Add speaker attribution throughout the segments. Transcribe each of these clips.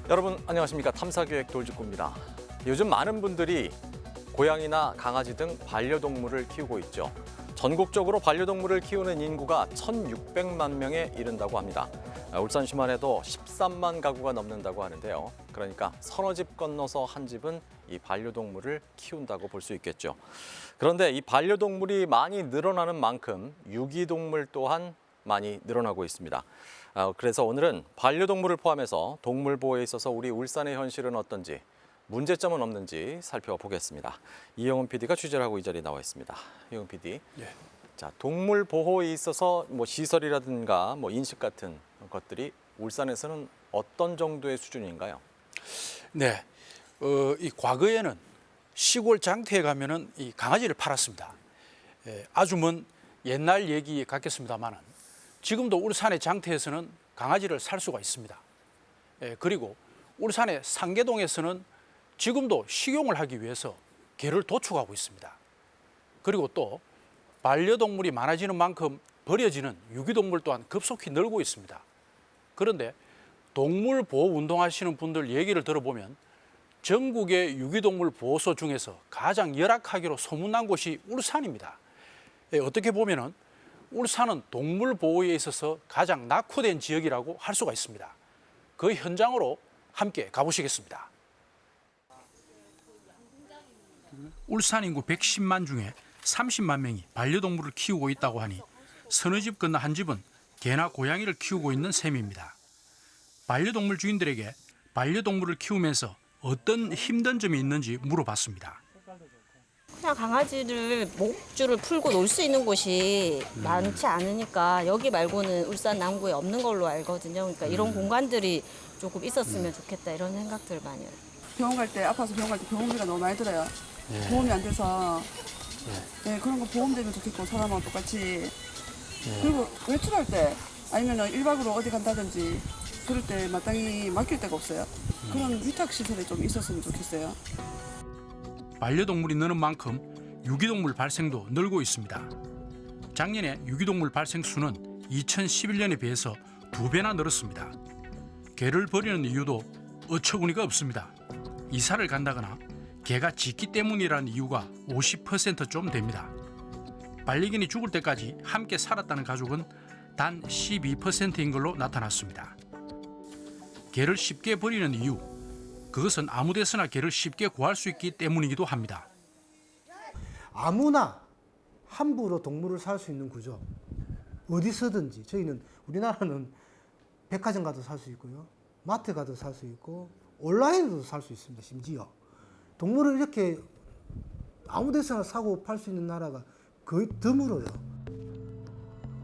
Speaker 1: 여러분 안녕하십니까. 탐사기획 돌직구입니다. 요즘 많은 분들이 고양이나 강아지 등 반려동물을 키우고 있죠. 전국적으로 반려동물을 키우는 인구가 1,600만 명에 이른다고 합니다. 울산시만 해도 13만 가구가 넘는다고 하는데요. 그러니까 서너 집 건너서 한 집은 이 반려동물을 키운다고 볼 수 있겠죠. 그런데 이 반려동물이 많이 늘어나는 만큼 유기동물 또한 많이 늘어나고 있습니다. 그래서 오늘은 반려동물을 포함해서 동물 보호에 있어서 우리 울산의 현실은 어떤지, 문제점은 없는지 살펴보겠습니다. 이영훈 PD가 취재를 하고 이 자리에 나와 있습니다. 이영훈 PD.
Speaker 2: 예.
Speaker 1: 자, 동물 보호에 있어서 시설이라든가 인식 같은 것들이 울산에서는 어떤 정도의 수준인가요?
Speaker 2: 네. 이 과거에는 시골 장터에 가면은 이 강아지를 팔았습니다. 아주 먼 옛날 얘기 같겠습니다만은 지금도 울산의 장터에서는 강아지를 살 수가 있습니다. 그리고 울산의 상계동에서는 지금도 식용을 하기 위해서 개를 도축하고 있습니다. 그리고 또 반려동물이 많아지는 만큼 버려지는 유기동물 또한 급속히 늘고 있습니다. 그런데 동물 보호 운동하시는 분들 얘기를 들어보면 전국의 유기동물 보호소 중에서 가장 열악하기로 소문난 곳이 울산입니다. 어떻게 보면은 울산은 동물 보호에 있어서 가장 낙후된 지역이라고 할 수가 있습니다. 그 현장으로 함께 가보시겠습니다. 울산 인구 110만 중에 30만 명이 반려동물을 키우고 있다고 하니 서너 집 건너 한 집은 개나 고양이를 키우고 있는 셈입니다. 반려동물 주인들에게 반려동물을 키우면서 어떤 힘든 점이 있는지 물어봤습니다.
Speaker 3: 그냥 강아지를 목줄을 풀고 놀 수 있는 곳이 많지 않으니까 여기 말고는 울산 남구에 없는 걸로 알거든요. 그러니까 이런 공간들이 조금 있었으면 좋겠다 이런 생각들 많이 해요.
Speaker 4: 병원 갈 때 아파서 병원 갈 때 병원비가 너무 많이 들어요. 보험이 안 돼서 네, 그런 거 보험 되면 좋겠고 사람하고 똑같이 그리고 외출할 때 아니면 1박으로 어디 간다든지 그럴 때 마땅히 맡길 데가 없어요. 그런 위탁 시설이 좀 있었으면 좋겠어요.
Speaker 2: 반려동물이 느는 만큼 유기동물 발생도 늘고 있습니다. 작년에 유기동물 발생 수는 2011년에 비해서 2배나 늘었습니다. 개를 버리는 이유도 어처구니가 없습니다. 이사를 간다거나 개가 짖기 때문이라는 이유가 50%좀 됩니다. 반려견이 죽을 때까지 함께 살았다는 가족은 단 12%인 걸로 나타났습니다. 개를 쉽게 버리는 이유, 그것은 아무 데서나 개를 쉽게 구할 수 있기 때문이기도 합니다.
Speaker 5: 아무나 함부로 동물을 살 수 있는 구조. 어디서든지 저희는 우리나라는 백화점 가도 살 수 있고요. 마트 가도 살 수 있고 온라인으로도 살 수 있습니다. 심지어. 동물을 이렇게 아무 데서나 사고 팔 수 있는 나라가 거의 드물어요.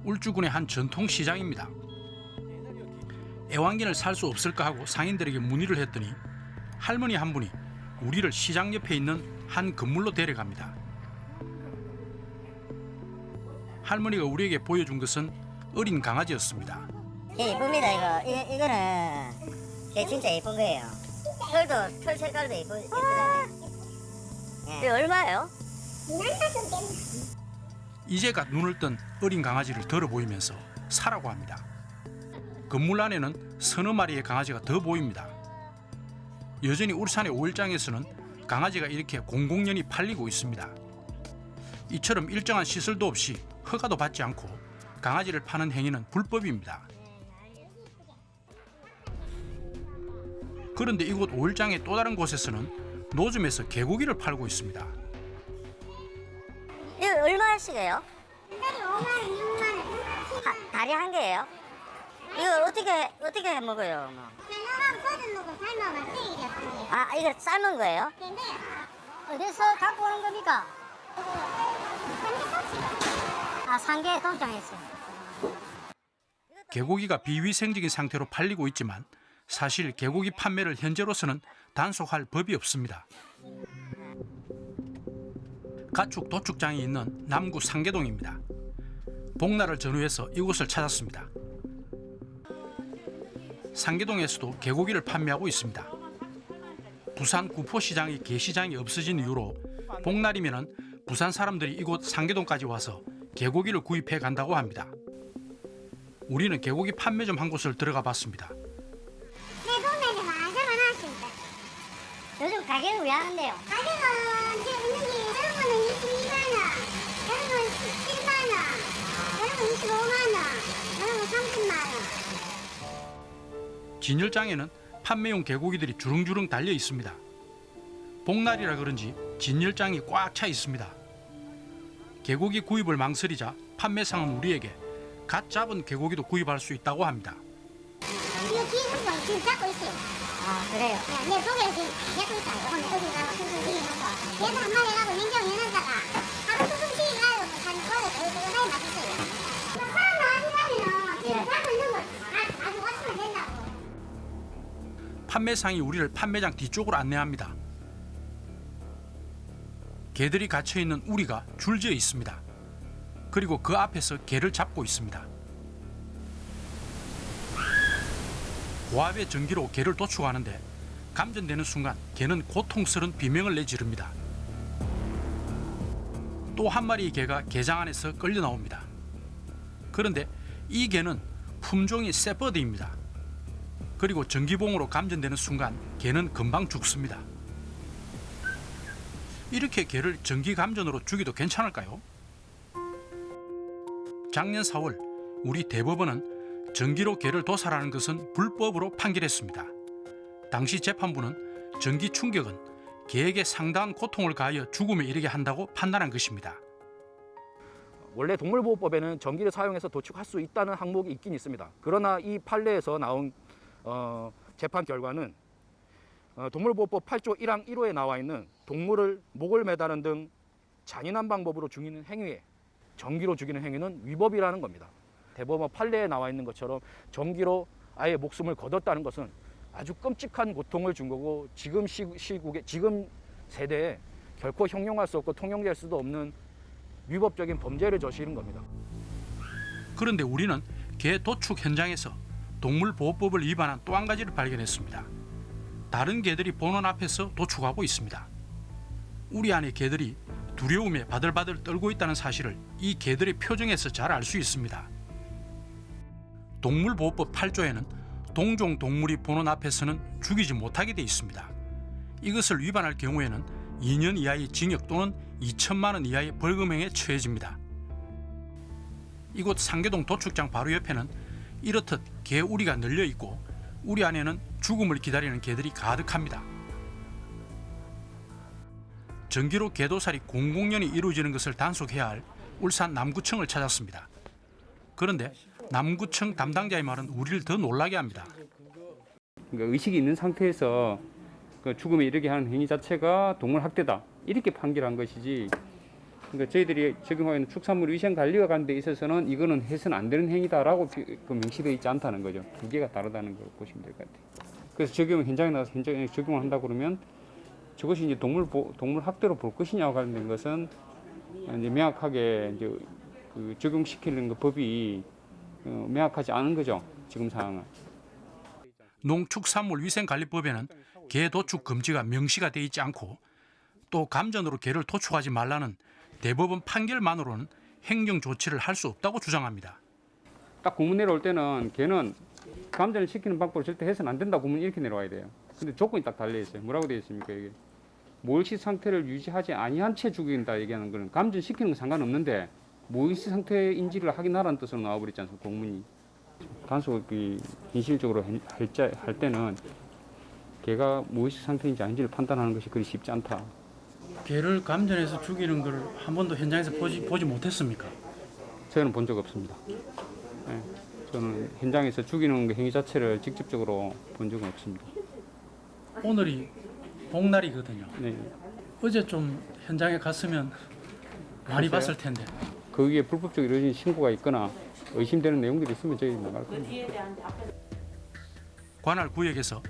Speaker 2: 울주군의 한 전통 시장입니다. 애완견을 살 수 없을까 하고 상인들에게 문의를 했더니 할머니 한 분이 우리를 시장 옆에 있는 한 건물로 데려갑니다. 할머니가 우리에게 보여준 것은 어린 강아지였습니다.
Speaker 6: 개 이쁩니다. 이거는 개 진짜 예쁜 거예요. 털 색깔도 예쁘잖아요.
Speaker 3: 이게 얼마예요?
Speaker 2: 이제가 눈을 뜬 어린 강아지를 들어 보이면서 사라고 합니다. 건물 안에는 서너 마리의 강아지가 더 보입니다. 여전히 울산의 오일장에서는 강아지가 이렇게 공공연히 팔리고 있습니다. 이처럼 일정한 시설도 없이 허가도 받지 않고 강아지를 파는 행위는 불법입니다. 그런데 이곳 오일장의 또 다른 곳에서는 노점에서 개고기를 팔고 있습니다.
Speaker 6: 이거 얼마씩이에요?
Speaker 7: 다리 5만 원, 6만 원.
Speaker 6: 다리 한 개예요? 이거 어떻게 해 먹어요? 뭐?
Speaker 7: 삶아가고 썰은 먹고 삶아가 세일이었어요.
Speaker 6: 아, 이거 삶은 거예요?
Speaker 7: 근데
Speaker 6: 어디서 갖고 오는 겁니까? 상계 동장했어요.
Speaker 2: 개고기가 비위생적인 상태로 팔리고 있지만 사실 개고기 판매를 현재로서는 단속할 법이 없습니다. 가축 도축장이 있는 남구 상계동입니다. 복날을 전후해서 이곳을 찾았습니다. 상계동에서도 개고기를 판매하고 있습니다. 부산 구포시장의 게시장이 없어진 이유로 복날이면 부산 사람들이 이곳 상계동까지 와서 개고기를 구입해 간다고 합니다. 우리는 개고기 판매점 한 곳을 들어가 봤습니다.
Speaker 7: 내 동네는 완전
Speaker 6: 요즘 가격은 왜 하는데요?
Speaker 7: 가격은 지금 있는 게 이런 거는 22만 원, 이런 건 17만 원, 이런 건 25만 원, 이런 건 30만 원.
Speaker 2: 진열장에는 판매용 개고기들이 주렁주렁 달려 있습니다. 복날이라 그런지 진열장이 꽉 차 있습니다. 개고기 구입을 망설이자 판매상은 우리에게 갓 잡은 개고기도 구입할 수 있다고 합니다.
Speaker 7: 이거 뒤에 거 지금 잡고 있어요.
Speaker 6: 아, 그래요?
Speaker 7: 네, 내 속에 지금 잡고 있어요. 오늘 여기 가고 숨숨 쉬면서 얘도 한 마리 하고 냉장고 해놨다가 하루 숨숨 쉬기 가고 한 거를 그거 맛있어요. 사람 나와주면은 지금 잡고 있는 거 아주 왔으면 된다고.
Speaker 2: 판매상이 우리를 판매장 뒤쪽으로 안내합니다. 개들이 갇혀 있는 우리가 줄지어 있습니다. 그리고 그 앞에서 개를 잡고 있습니다. 고압의 전기로 개를 도축하는데 감전되는 순간 개는 고통스러운 비명을 내지릅니다. 또 한 마리의 개가 개장 안에서 끌려 나옵니다. 그런데 이 개는 품종이 세퍼드입니다. 그리고 전기봉으로 감전되는 순간 개는 금방 죽습니다. 이렇게 개를 전기 감전으로 죽여도 괜찮을까요? 작년 4월 우리 대법원은 전기로 개를 도살하는 것은 불법으로 판결했습니다. 당시 재판부는 전기 충격은 개에게 상당한 고통을 가하여 죽음에 이르게 한다고 판단한 것입니다.
Speaker 8: 원래 동물보호법에는 전기를 사용해서 도축할 수 있다는 항목이 있긴 있습니다. 그러나 이 판례에서 나온 재판 결과는 동물보호법 8조 1항 1호에 나와 있는 동물을 목을 매다는 등 잔인한 방법으로 죽이는 행위에 전기로 죽이는 행위는 위법이라는 겁니다. 대법원 판례에 나와 있는 것처럼 전기로 아예 목숨을 거뒀다는 것은 아주 끔찍한 고통을 준 거고 지금 시국에 지금 세대에 결코 형용할 수 없고 통용될 수도 없는 위법적인 범죄를 저지른 겁니다.
Speaker 2: 그런데 우리는 개 도축 현장에서 동물보호법을 위반한 또 한 가지를 발견했습니다. 다른 개들이 보는 앞에서 도축하고 있습니다. 우리 안의 개들이 두려움에 바들바들 떨고 있다는 사실을 이 개들의 표정에서 잘 알 수 있습니다. 동물보호법 8조에는 동종 동물이 보는 앞에서는 죽이지 못하게 돼 있습니다. 이것을 위반할 경우에는 2년 이하의 징역 또는 2천만 원 이하의 벌금형에 처해집니다. 이곳 상계동 도축장 바로 옆에는 이렇듯 개 우리가 널려 있고 우리 안에는 죽음을 기다리는 개들이 가득합니다. 전기로 개도살이 공공연히 이루어지는 것을 단속해야 할 울산 남구청을 찾았습니다. 그런데 남구청 담당자의 말은 우리를 더 놀라게 합니다.
Speaker 9: 그러니까 의식이 있는 상태에서 그 죽음에 이르게 하는 행위 자체가 동물 학대다 이렇게 판결한 것이지. 그러니까 저희들이 적용하고 있는 축산물 위생 관리와 관련돼 있어서는 이거는 해서는 안 되는 행위다라고 명시되어 있지 않다는 거죠. 두 개가 다르다는 걸 보시면 될 것 같아요. 그래서 적용 현장에 나가서 현장에 적용을 한다 그러면 저것이 이제 동물 학대로 볼 것이냐와 관련된 것은 이제 명확하게 이제 그 적용시키는 그 법이 명확하지 않은 거죠. 지금 상황은.
Speaker 2: 농축산물위생관리법에는 개 도축 금지가 명시가 되어 있지 않고 또 감전으로 개를 도축하지 말라는 대법원 판결만으로는 행정 조치를 할 수 없다고 주장합니다.
Speaker 9: 딱 공문 내려올 때는 개는 감전을 시키는 방법을 절대 해서는 안 된다 공문이 이렇게 내려와야 돼요. 근데 조건이 딱 달려 있어요. 뭐라고 되어 있습니까 이게? 몰시 상태를 유지하지 아니한 채 죽인다 얘기하는 거는 감전시키는 건 상관없는데 몰시 상태 인지를 확인하라는 뜻으로 나와버렸지 않습니까 공문이. 단속이 현실적으로 할 때는 개가 무의식 상태인지 아닌지를 판단하는 것이 그리 쉽지 않다.
Speaker 2: 개를 감전해서 죽이는 걸 한 번도 현장에서 보지 못했습니까?
Speaker 9: 저는 본 적 없습니다. 네, 저는 현장에서 죽이는 행위 자체를 직접적으로 본 적은 없습니다.
Speaker 2: 오늘이 복날이거든요.
Speaker 9: 네.
Speaker 2: 어제 좀 현장에 갔으면 많이 봤을 텐데.
Speaker 9: 그 위에 불법적으로 이루어진 신고가 있거나 의심되는 내용들이 있으면 저희 나갈 겁니다.
Speaker 2: 관할 구역에서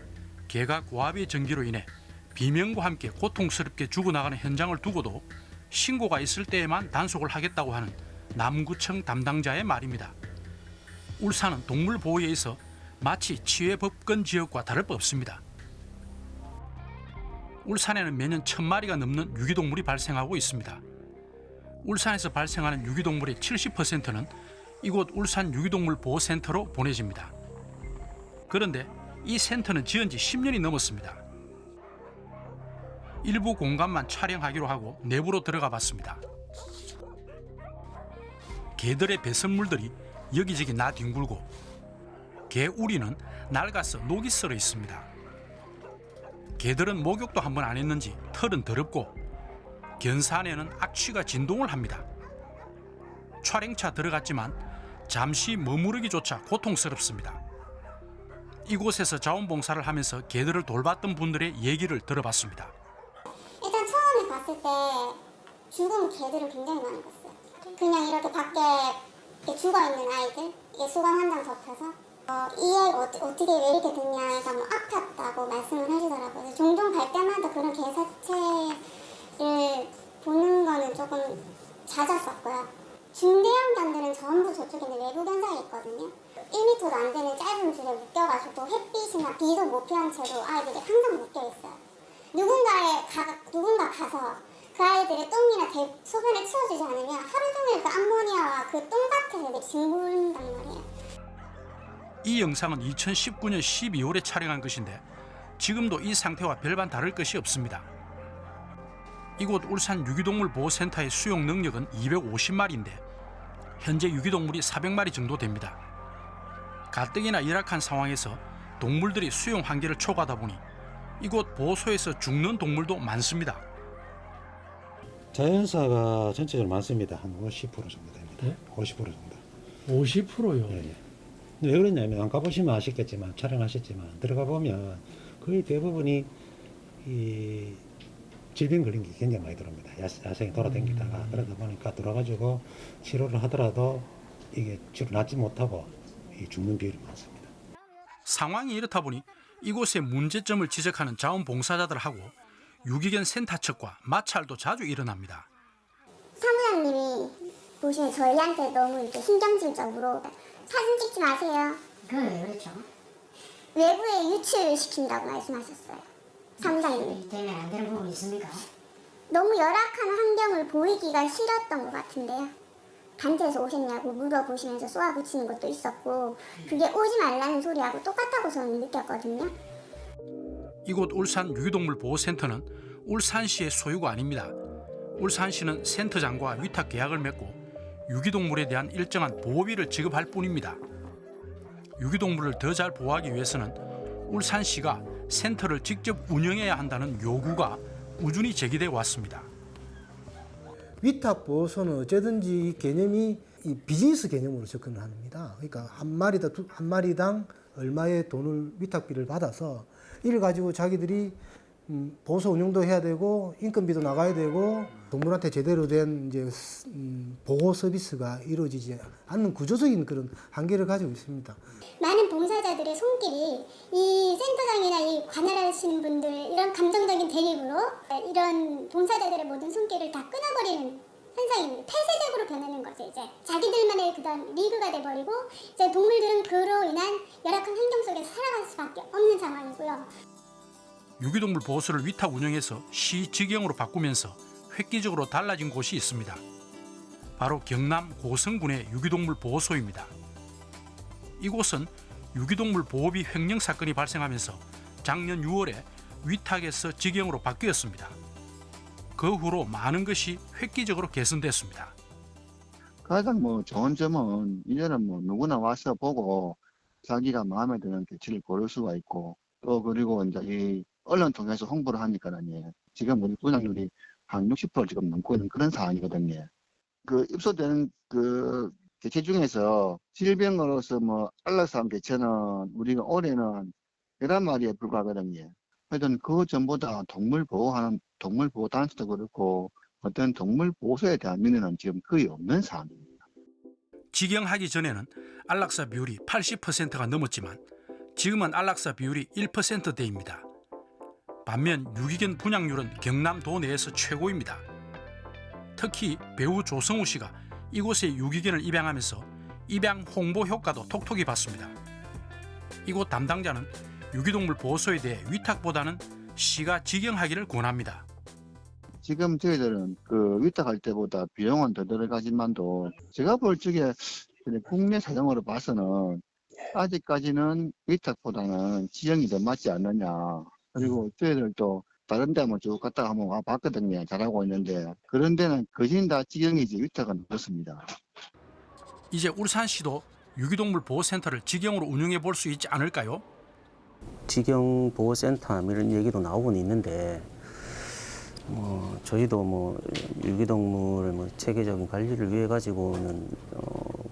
Speaker 2: 개가 고압의 전기로 인해 비명과 함께 고통스럽게 죽어나가는 현장을 두고도 신고가 있을 때에만 단속을 하겠다고 하는 남구청 담당자의 말입니다. 울산은 동물 보호에 있어 마치 치외 법권 지역과 다를 바 없습니다. 울산에는 매년 1000마리가 넘는 유기동물이 발생하고 있습니다. 울산에서 발생하는 유기동물의 70%는 이곳 울산 유기동물 보호센터로 보내집니다. 그런데 이 센터는 지은 지 10년이 넘었습니다. 일부 공간만 촬영하기로 하고 내부로 들어가 봤습니다. 개들의 배설물들이 여기저기 나뒹굴고 개 우리는 낡아서 녹이 슬어 있습니다. 개들은 목욕도 한 번 안 했는지 털은 더럽고 견사 안에는 악취가 진동을 합니다. 촬영차 들어갔지만 잠시 머무르기조차 고통스럽습니다. 이곳에서 자원봉사를 하면서 개들을 돌봤던 분들의 얘기를 들어봤습니다.
Speaker 7: 일단 처음에 봤을 때 죽은 개들을 굉장히 많이 봤어요. 그냥 이렇게 밖에 이렇게 죽어있는 아이들, 이게 수건 한 장 덮여서 이 애가 어떻게 왜 이렇게 됐냐 해서 뭐 아팠다고 말씀을 해주더라고요. 종종 갈 때마다 그런 개 사체를 보는 거는 조금 잦았었고요. 중대형 단들은 전부 저쪽에 외부 견사가 있거든요. 1m도 안 되는 짧은 줄에 묶여가지고 햇빛이나 비도 못 피한 채로 아이들이 항상 묶여있어요. 누군가 가서 그 아이들의 똥이나 소변을 치워주지 않으면 하루 종일 그 암모니아와 그 똥 같은 애들이 뒹굴단 말이에요.
Speaker 2: 이 영상은 2019년 12월에 촬영한 것인데 지금도 이 상태와 별반 다를 것이 없습니다. 이곳 울산 유기동물 보호센터의 수용 능력은 250마리인데 현재 유기동물이 400마리 정도 됩니다. 가뜩이나 열악한 상황에서 동물들이 수용 한계를 초과하다 보니 이곳 보호소에서 죽는 동물도 많습니다.
Speaker 10: 자연사가 전체적으로 많습니다. 한 50% 정도 됩니다.
Speaker 2: 네?
Speaker 10: 50% 정도.
Speaker 2: 50%요?
Speaker 10: 네. 왜 그러냐면 안 가보시면 아시겠지만 촬영하셨지만 들어가 보면 거의 대부분이 이 질병 걸린 게 굉장히 많이 들어옵니다. 야생에 돌아다니다가 그러다 보니까 들어가지고 치료를 하더라도 이게 치료 낫지 못하고 죽는 비율이 많습니다.
Speaker 2: 상황이 이렇다 보니 이곳의 문제점을 지적하는 자원봉사자들하고 유기견 센터측과 마찰도 자주 일어납니다.
Speaker 7: 사무장님이 보시면 저희한테 너무 이렇게 신경질적으로 사진 찍지 마세요.
Speaker 6: 왜 그렇죠?
Speaker 7: 외부에 유출시킨다고 말씀하셨어요. 사무장님이.
Speaker 6: 때문에 안 되는 부분이 있습니까?
Speaker 7: 너무 열악한 환경을 보이기가 싫었던 것 같은데요. 단체에서 오셨냐고 물어보시면서 쏘아붙이는 것도 있었고 그게 오지 말라는 소리하고 똑같다고 저는 느꼈거든요.
Speaker 2: 이곳 울산 유기동물 보호센터는 울산시의 소유가 아닙니다. 울산시는 센터장과 위탁 계약을 맺고 유기동물에 대한 일정한 보호비를 지급할 뿐입니다. 유기동물을 더 잘 보호하기 위해서는 울산시가 센터를 직접 운영해야 한다는 요구가 꾸준히 제기돼 왔습니다.
Speaker 5: 위탁 보호소는 어쨌든지 이 개념이 이 비즈니스 개념으로 접근을 합니다. 그러니까 한 마리당 얼마의 돈을 위탁비를 받아서 이를 가지고 자기들이 보호소 운영도 해야 되고 인건비도 나가야 되고 동물한테 제대로 된 이제 보호 서비스가 이루어지지 않는 구조적인 그런 한계를 가지고 있습니다.
Speaker 7: 많은 봉사자들의 손길이 이 센터장이나 이 관할하시는 분들 이런 감정적인 대립으로 이런 봉사자들의 모든 손길을 다 끊어버리는 현상입니다. 폐쇄적으로 변하는 거죠. 이제 자기들만의 그다음 리그가 돼버리고 이제 동물들은 그로 인한 열악한 환경 속에서 살아갈 수밖에 없는 상황이고요.
Speaker 2: 유기동물 보호소를 위탁 운영해서 시 직영으로 바꾸면서 획기적으로 달라진 곳이 있습니다. 바로 경남 고성군의 유기동물 보호소입니다. 이곳은 유기동물 보호비 횡령 사건이 발생하면서 작년 6월에 위탁에서 직영으로 바뀌었습니다. 그 후로 많은 것이 획기적으로 개선됐습니다.
Speaker 11: 가장 좋은 점은 이제는 누구나 와서 보고 자기가 마음에 드는 개체를 고를 수가 있고 또 그리고 이제 이 언론 통해서 홍보를 하니까는 지금 우리 분양률이 한 60% 지금 넘고 있는 그런 상황이거든요. 그 입소되는 그 개체 중에서 질병으로서 안락사항 개체는 우리가 올해는 11마리에 불과하거든요. 하여튼 그 전보다 동물 보호 단체도 그렇고 어떤 동물 보호소에 대한 민의는 지금 거의 없는 상황입니다.
Speaker 2: 직영하기 전에는 안락사 비율이 80%가 넘었지만 지금은 안락사 비율이 1%대입니다. 반면 유기견 분양률은 경남도 내에서 최고입니다. 특히 배우 조성우 씨가 이곳에 유기견을 입양하면서 입양 홍보 효과도 톡톡히 봤습니다. 이곳 담당자는 유기동물 보호소에 대해 위탁보다는 시가 직영하기를 권합니다.
Speaker 11: 지금 저희들은 그 위탁할 때보다 비용은 더 들어가지만도 제가 볼 적에 국내 사정으로 봐서는 아직까지는 위탁보다는 지형이 더 맞지 않느냐. 그리고 저희들도 다른 데 한번 쭉 갔다가 한번 와 봤거든요. 잘하고 있는데 그런 데는 거진 다 직영이지 위탁은 없습니다.
Speaker 2: 이제 울산시도 유기동물 보호센터를 직영으로 운영해 볼 수 있지 않을까요?
Speaker 12: 직영 보호센터 이런 얘기도 나오곤 있는데 저희도 유기동물 체계적인 관리를 위해 가지고는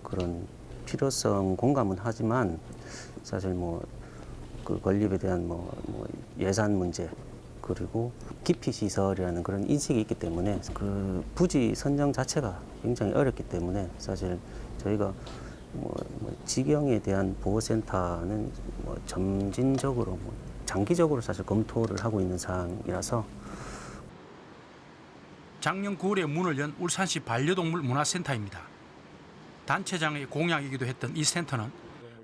Speaker 12: 그런 필요성 공감은 하지만 사실 그 건립에 대한 예산 문제 그리고 기피 시설이라는 그런 인식이 있기 때문에 그 부지 선정 자체가 굉장히 어렵기 때문에 사실 저희가 직영에 대한 보호센터는 점진적으로 장기적으로 사실 검토를 하고 있는 사항이라서.
Speaker 2: 작년 9월에 문을 연 울산시 반려동물 문화센터입니다. 단체장의 공약이기도 했던 이 센터는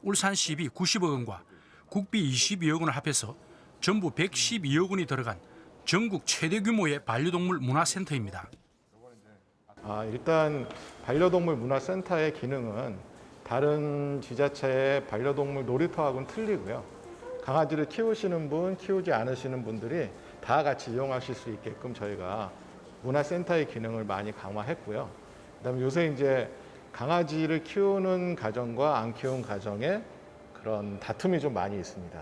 Speaker 2: 울산시비 90억 원과 국비 22억 원을 합해서 전부 112억 원이 들어간 전국 최대 규모의 반려동물 문화센터입니다.
Speaker 13: 일단 반려동물 문화센터의 기능은 다른 지자체의 반려동물 놀이터하고는 틀리고요. 강아지를 키우시는 분, 키우지 않으시는 분들이 다 같이 이용하실 수 있게끔 저희가 문화센터의 기능을 많이 강화했고요. 그다음에 요새 이제 강아지를 키우는 가정과 안 키우는 가정에 그런 다툼이 좀 많이 있습니다.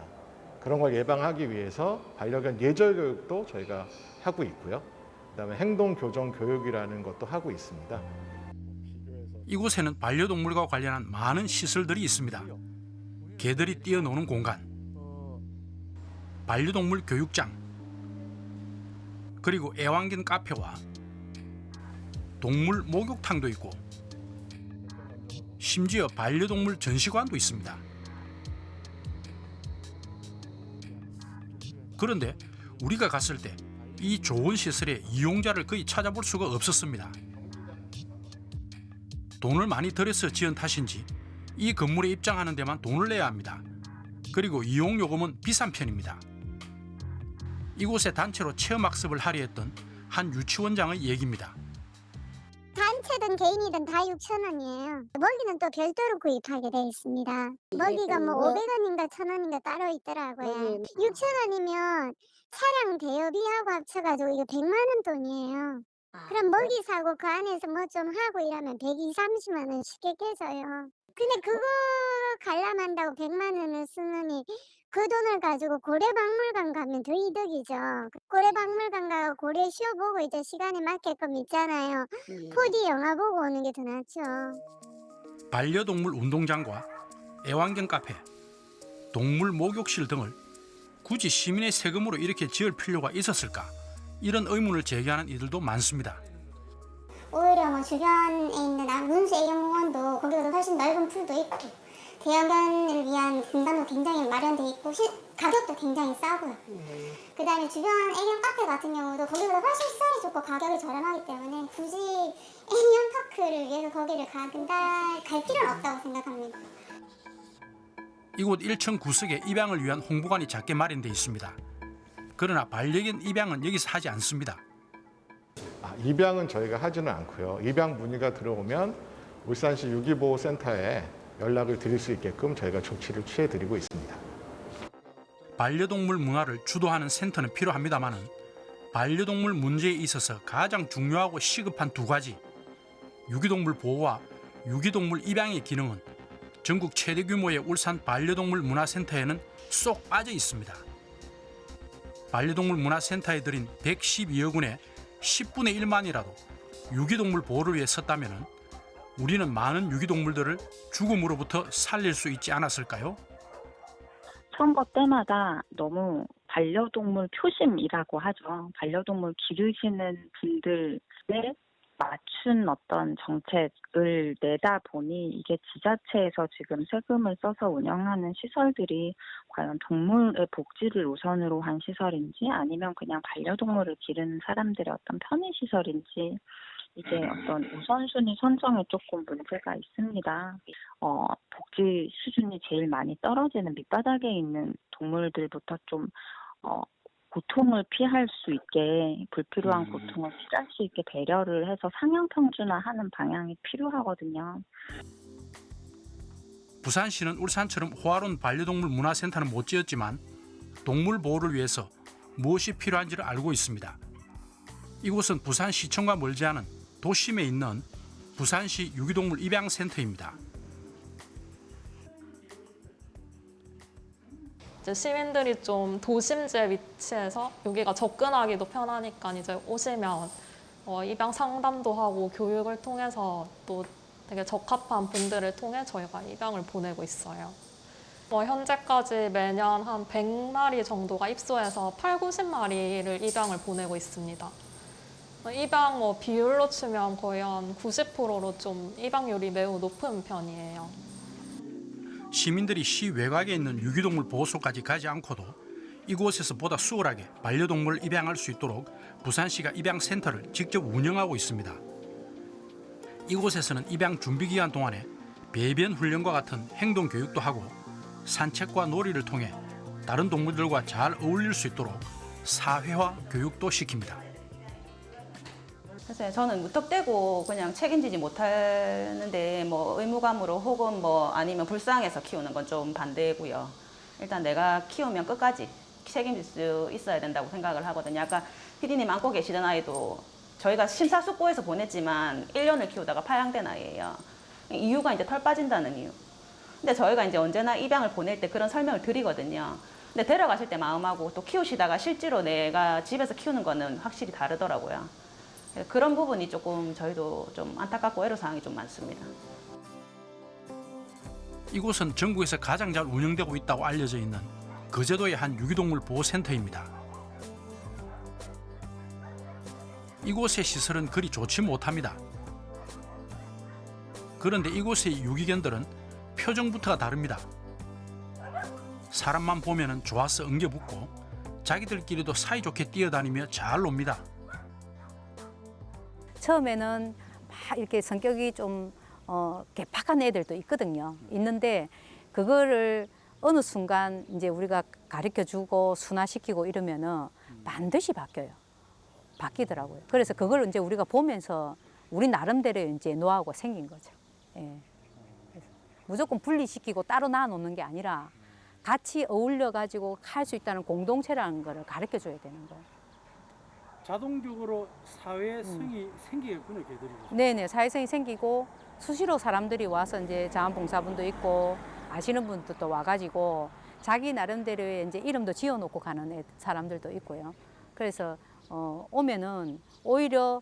Speaker 13: 그런 걸 예방하기 위해서 반려견 예절 교육도 저희가 하고 있고요. 그다음에 행동 교정 교육이라는 것도 하고 있습니다.
Speaker 2: 이곳에는 반려동물과 관련한 많은 시설들이 있습니다. 개들이 뛰어노는 공간, 반려동물 교육장, 그리고 애완견 카페와 동물 목욕탕도 있고 심지어 반려동물 전시관도 있습니다. 그런데 우리가 갔을 때 이 좋은 시설에 이용자를 거의 찾아볼 수가 없었습니다. 돈을 많이 들여서 지은 탓인지 이 건물에 입장하는 데만 돈을 내야 합니다. 그리고 이용 요금은 비싼 편입니다. 이곳에 단체로 체험학습을 하려 했던 한 유치원장의 얘기입니다.
Speaker 7: 단체든 개인이든 다 6,000원이에요. 먹이는 또 별도로 구입하게 돼 있습니다. 먹이가 500원인가 1,000원인가 따로 있더라고요. 6,000원이면 차량 대여비하고 합쳐가지고 이거 100만 원 돈이에요. 그럼 먹이 사고 그 안에서 뭐 좀 하고 이러면 120, 30만 원 쉽게 깨져요. 근데 그거 관람한다고 100만 원을 쓰느니 그 돈을 가지고 고래박물관 가면 더 이득이죠. 고래박물관 가고 고래 쇼 보고 이제 시간에 맞게끔 있잖아요. 4D 영화 보고 오는 게 더 낫죠.
Speaker 2: 반려동물 운동장과 애완견 카페, 동물 목욕실 등을 굳이 시민의 세금으로 이렇게 지을 필요가 있었을까? 이런 의문을 제기하는 이들도 많습니다.
Speaker 7: 오히려 주변에 있는 문수 애견공원도 거기보다 훨씬 넓은 풀도 있고 대형견을 위한 공간도 굉장히 마련돼 있고 가격도 굉장히 싸고요. 그다음에 주변 애견 카페 같은 경우도 거기보다 훨씬 시설이 좋고 가격이 저렴하기 때문에 굳이 애견 파크를 위해서 거기를 갈 필요는 없다고 생각합니다.
Speaker 2: 이곳 1층 구석에 입양을 위한 홍보관이 작게 마련돼 있습니다. 그러나 반려견 입양은 여기서 하지 않습니다.
Speaker 13: 입양은 저희가 하지는 않고요. 입양 문의가 들어오면 울산시 유기보호센터에 연락을 드릴 수 있게끔 저희가 조치를 취해드리고 있습니다.
Speaker 2: 반려동물 문화를 주도하는 센터는 필요합니다마는 반려동물 문제에 있어서 가장 중요하고 시급한 두 가지, 유기동물 보호와 유기동물 입양의 기능은 전국 최대 규모의 울산 반려동물 문화센터에는 쏙 빠져 있습니다. 반려동물 문화센터에 들인 112억 원의 10분의 1만이라도 유기동물 보호를 위해 썼다면 우리는 많은 유기동물들을 죽음으로부터 살릴 수 있지 않았을까요?
Speaker 14: 선거 때마다 너무 반려동물 표심이라고 하죠. 반려동물 기르시는 분들에 맞춘 어떤 정책을 내다 보니 이게 지자체에서 지금 세금을 써서 운영하는 시설들이 과연 동물의 복지를 우선으로 한 시설인지 아니면 그냥 반려동물을 기르는 사람들의 어떤 편의시설인지 이게 어떤 우선순위 선정에 조금 문제가 있습니다. 복지 수준이 제일 많이 떨어지는 밑바닥에 있는 동물들부터 좀 고통을 피할 수 있게 불필요한 고통을 피할 수 있게 배려를 해서 상향 평준화하는 방향이 필요하거든요.
Speaker 2: 부산시는 울산처럼 호화로운 반려동물 문화센터는 못 지었지만 동물 보호를 위해서 무엇이 필요한지를 알고 있습니다. 이곳은 부산시청과 멀지 않은 도심에 있는 부산시 유기동물 입양센터입니다.
Speaker 15: 이제 시민들이 좀 도심지에 위치해서 여기가 접근하기도 편하니까 이제 오시면 입양 상담도 하고 교육을 통해서 또 되게 적합한 분들을 통해 저희가 입양을 보내고 있어요. 현재까지 매년 한 100마리 정도가 입소해서 8, 90마리를 입양을 보내고 있습니다. 입양 비율로 치면 거의 한 90%로 좀 입양률이 매우 높은 편이에요.
Speaker 2: 시민들이 시 외곽에 있는 유기동물 보호소까지 가지 않고도 이곳에서 보다 수월하게 반려동물을 입양할 수 있도록 부산시가 입양센터를 직접 운영하고 있습니다. 이곳에서는 입양 준비 기간 동안에 배변 훈련과 같은 행동 교육도 하고 산책과 놀이를 통해 다른 동물들과 잘 어울릴 수 있도록 사회화 교육도 시킵니다.
Speaker 16: 글쎄요, 저는 무턱대고 그냥 책임지지 못하는데 뭐 의무감으로 혹은 뭐 아니면 불쌍해서 키우는 건 좀 반대고요. 일단 내가 키우면 끝까지 책임질 수 있어야 된다고 생각을 하거든요. 아까 PD님 안고 계시던 아이도 저희가 심사숙고해서 보냈지만 1년을 키우다가 파양된 아이예요. 이유가 이제 털 빠진다는 이유. 근데 저희가 이제 언제나 입양을 보낼 때 그런 설명을 드리거든요. 근데 데려가실 때 마음하고 또 키우시다가 실제로 내가 집에서 키우는 거는 확실히 다르더라고요. 그런 부분이 조금 저희도 좀 안타깝고 애로사항이 좀 많습니다.
Speaker 2: 이곳은 전국에서 가장 잘 운영되고 있다고 알려져 있는 거제도의 한 유기동물 보호센터입니다. 이곳의 시설은 그리 좋지 못합니다. 그런데 이곳의 유기견들은 표정부터가 다릅니다. 사람만 보면 좋아서 엉겨붙고 자기들끼리도 사이좋게 뛰어다니며 잘 놉니다.
Speaker 17: 처음에는 막 이렇게 성격이 좀 개팍한 애들도 있거든요. 있는데 그거를 어느 순간 이제 우리가 가르쳐주고 순화시키고 이러면은 반드시 바뀌어요. 바뀌더라고요. 그래서 그걸 이제 우리가 보면서 우리 나름대로 이제 노하우가 생긴 거죠. 예. 무조건 분리시키고 따로 놔놓는 게 아니라 같이 어울려 가지고 할 수 있다는 공동체라는 거를 가르쳐줘야 되는 거예요.
Speaker 2: 자동적으로 사회성이 생기겠군요, 걔들이.
Speaker 17: 네네, 사회성이 생기고 수시로 사람들이 와서 이제 자원봉사분도 있고 아시는 분들도 와가지고 자기 나름대로의 이제 이름도 지어놓고 가는 사람들도 있고요. 그래서 오면은 오히려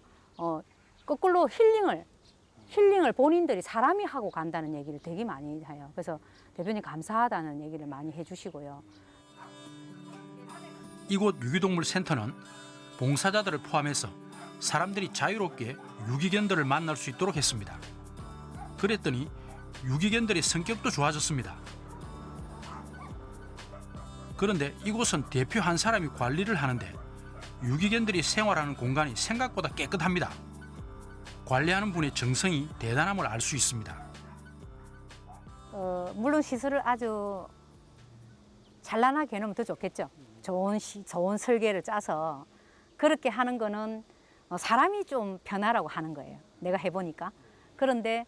Speaker 17: 거꾸로 힐링을 본인들이 사람이 하고 간다는 얘기를 되게 많이 해요. 그래서 대표님 감사하다는 얘기를 많이 해주시고요.
Speaker 2: 이곳 유기동물 센터는 봉사자들을 포함해서 사람들이 자유롭게 유기견들을 만날 수 있도록 했습니다. 그랬더니 유기견들의 성격도 좋아졌습니다. 그런데 이곳은 대표 한 사람이 관리를 하는데 유기견들이 생활하는 공간이 생각보다 깨끗합니다. 관리하는 분의 정성이 대단함을 알 수 있습니다.
Speaker 17: 물론 시설을 아주 찬란하게 해놓으면 더 좋겠죠. 좋은 설계를 짜서 그렇게 하는 거는 사람이 좀 편하라고 하는 거예요. 내가 해보니까. 그런데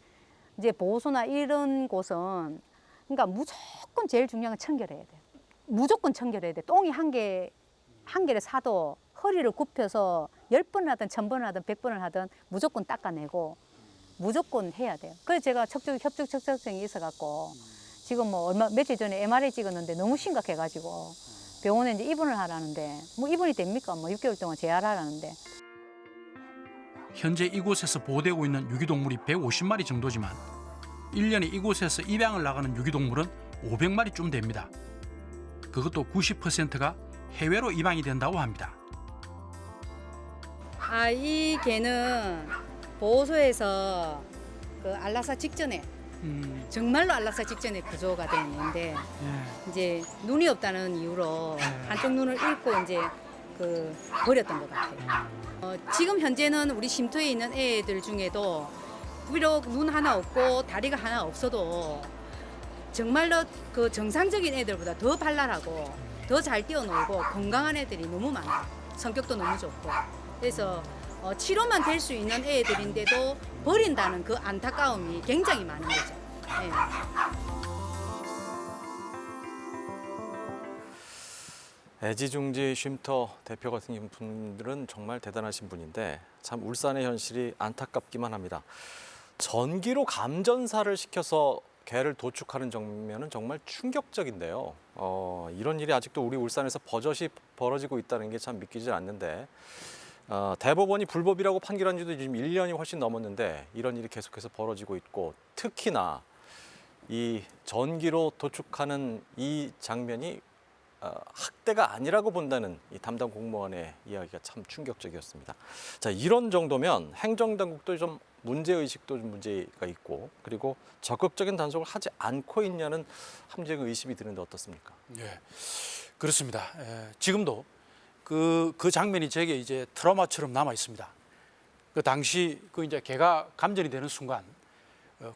Speaker 17: 이제 보호소나 이런 곳은 그러니까 무조건 제일 중요한 건 청결해야 돼요. 무조건 청결해야 돼. 똥이 한 개를 사도 허리를 굽혀서 10번을 하든 1000번을 하든 100번을 하든 무조건 닦아내고 무조건 해야 돼요. 그래서 제가 협적증이 있어갖고 지금 뭐 며칠 전에 MRI 찍었는데 너무 심각해가지고 병원에 이제 입원을 하라는데 뭐 입원이 됩니까? 뭐 6개월 동안 재활하라는데.
Speaker 2: 현재 이곳에서 보호되고 있는 유기동물이 150마리 정도지만 1년에 이곳에서 입양을 나가는 유기동물은 500마리쯤 됩니다. 그것도 90%가 해외로 입양이 된다고 합니다.
Speaker 17: 이 개는 보호소에서 그 안락사 직전에 정말로 안락사 직전에 구조가 돼 있는데 이제 눈이 없다는 이유로 한쪽 눈을 잃고 이제 버렸던 것 같아요. 지금 현재는 우리 쉼터에 있는 애들 중에도 비록 눈 하나 없고 다리가 하나 없어도 정말로 그 정상적인 애들보다 더 발랄하고 더 잘 뛰어놀고 건강한 애들이 너무 많아요. 성격도 너무 좋고. 그래서 치료만 될 수 있는 애들인데도 버린다는 그 안타까움이 굉장히 많은 거죠. 네.
Speaker 1: 애지중지 쉼터 대표 같은 분들은 정말 대단하신 분인데 참 울산의 현실이 안타깝기만 합니다. 전기로 감전사를 시켜서 개를 도축하는 장면은 정말 충격적인데요. 이런 일이 아직도 우리 울산에서 버젓이 벌어지고 있다는 게 참 믿기질 않는데 대법원이 불법이라고 판결한 지도 지금 1년이 훨씬 넘었는데 이런 일이 계속해서 벌어지고 있고 특히나 이 전기로 도축하는 이 장면이 학대가 아니라고 본다는 이 담당 공무원의 이야기가 참 충격적이었습니다. 자, 이런 정도면 행정당국도 좀 문제의식도 좀 문제가 있고 그리고 적극적인 단속을 하지 않고 있냐는 함정 의심이 드는데 어떻습니까?
Speaker 2: 예, 그렇습니다. 지금도 그 장면이 제게 이제 트라우마처럼 남아 있습니다. 그 당시 그 이제 개가 감전이 되는 순간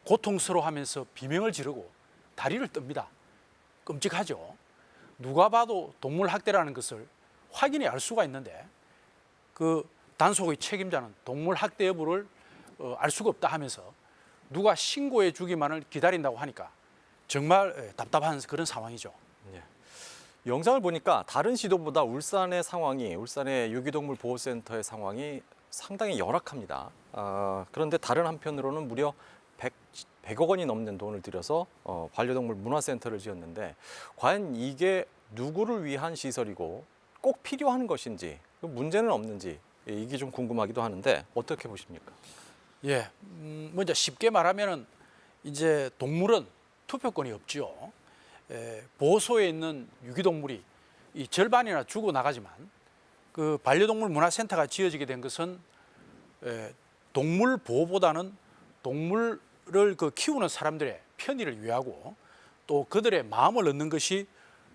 Speaker 2: 고통스러워하면서 비명을 지르고 다리를 떱니다. 끔찍하죠. 누가 봐도 동물 학대라는 것을 확인해 알 수가 있는데 그 단속의 책임자는 동물 학대 여부를 알 수가 없다 하면서 누가 신고해 주기만을 기다린다고 하니까 정말 답답한 그런 상황이죠.
Speaker 1: 예. 영상을 보니까 다른 시도보다 울산의 상황이 울산의 유기동물 보호센터의 상황이 상당히 열악합니다. 그런데 다른 한편으로는 무려 100억 원이 넘는 돈을 들여서 반려동물 문화센터를 지었는데 과연 이게 누구를 위한 시설이고 꼭 필요한 것인지 문제는 없는지 이게 좀 궁금하기도 하는데 어떻게 보십니까?
Speaker 2: 예, 먼저 쉽게 말하면은 이제 동물은 투표권이 없지요. 보호소에 있는 유기동물이 이 절반이나 죽어 나가지만 그 반려동물 문화센터가 지어지게 된 것은 동물 보호보다는 동물을 그 키우는 사람들의 편의를 위하고 또 그들의 마음을 얻는 것이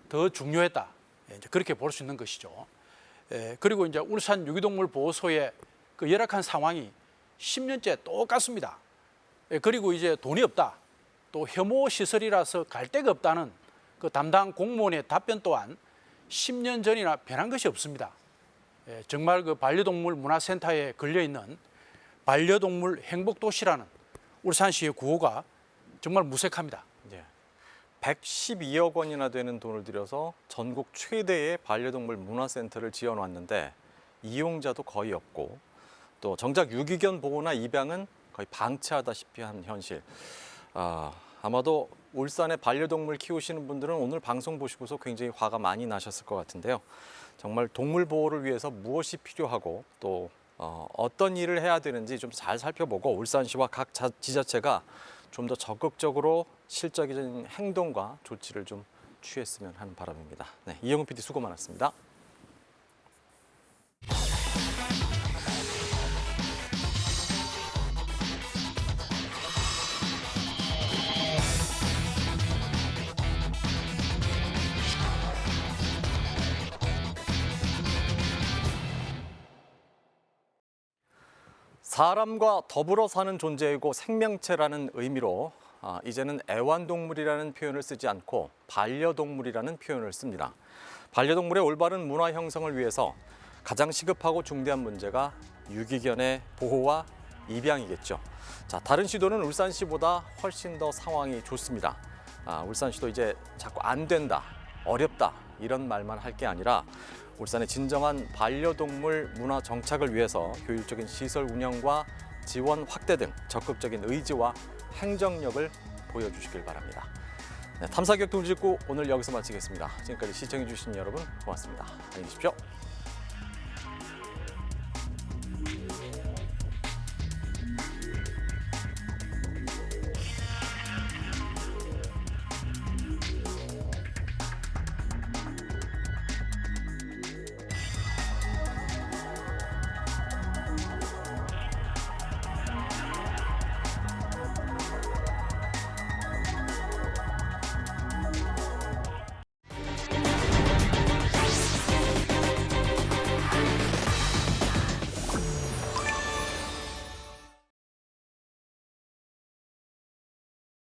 Speaker 2: 더 중요했다. 이제 그렇게 볼 수 있는 것이죠. 그리고 이제 울산 유기동물 보호소의 그 열악한 상황이 10년째 똑같습니다. 그리고 이제 돈이 없다. 또 혐오 시설이라서 갈 데가 없다는 그 담당 공무원의 답변 또한 10년 전이나 변한 것이 없습니다. 정말 그 반려동물 문화센터에 걸려 있는 반려동물 행복도시라는 울산시의 구호가 정말 무색합니다.
Speaker 1: 112억 원이나 되는 돈을 들여서 전국 최대의 반려동물 문화센터를 지어놨는데 이용자도 거의 없고 또 정작 유기견 보호나 입양은 거의 방치하다시피 한 현실. 아마도 울산에 반려동물 키우시는 분들은 오늘 방송 보시고서 굉장히 화가 많이 나셨을 것 같은데요. 정말 동물 보호를 위해서 무엇이 필요하고 또 어떤 일을 해야 되는지 좀 잘 살펴보고 울산시와 각 지자체가 좀 더 적극적으로 실적인 행동과 조치를 좀 취했으면 하는 바람입니다. 네, 이영훈 PD 수고 많았습니다. 사람과 더불어 사는 존재이고 생명체라는 의미로 이제는 애완동물이라는 표현을 쓰지 않고 반려동물이라는 표현을 씁니다. 반려동물의 올바른 문화 형성을 위해서 가장 시급하고 중대한 문제가 유기견의 보호와 입양이겠죠. 자, 다른 시도는 울산시보다 훨씬 더 상황이 좋습니다. 울산시도 이제 자꾸 안 된다, 어렵다 이런 말만 할 게 아니라 울산의 진정한 반려동물 문화 정착을 위해서 효율적인 시설 운영과 지원 확대 등 적극적인 의지와 행정력을 보여주시길 바랍니다. 네, 탐사격 동지구 오늘 여기서 마치겠습니다. 지금까지 시청해주신 여러분 고맙습니다. 안녕히 계십시오.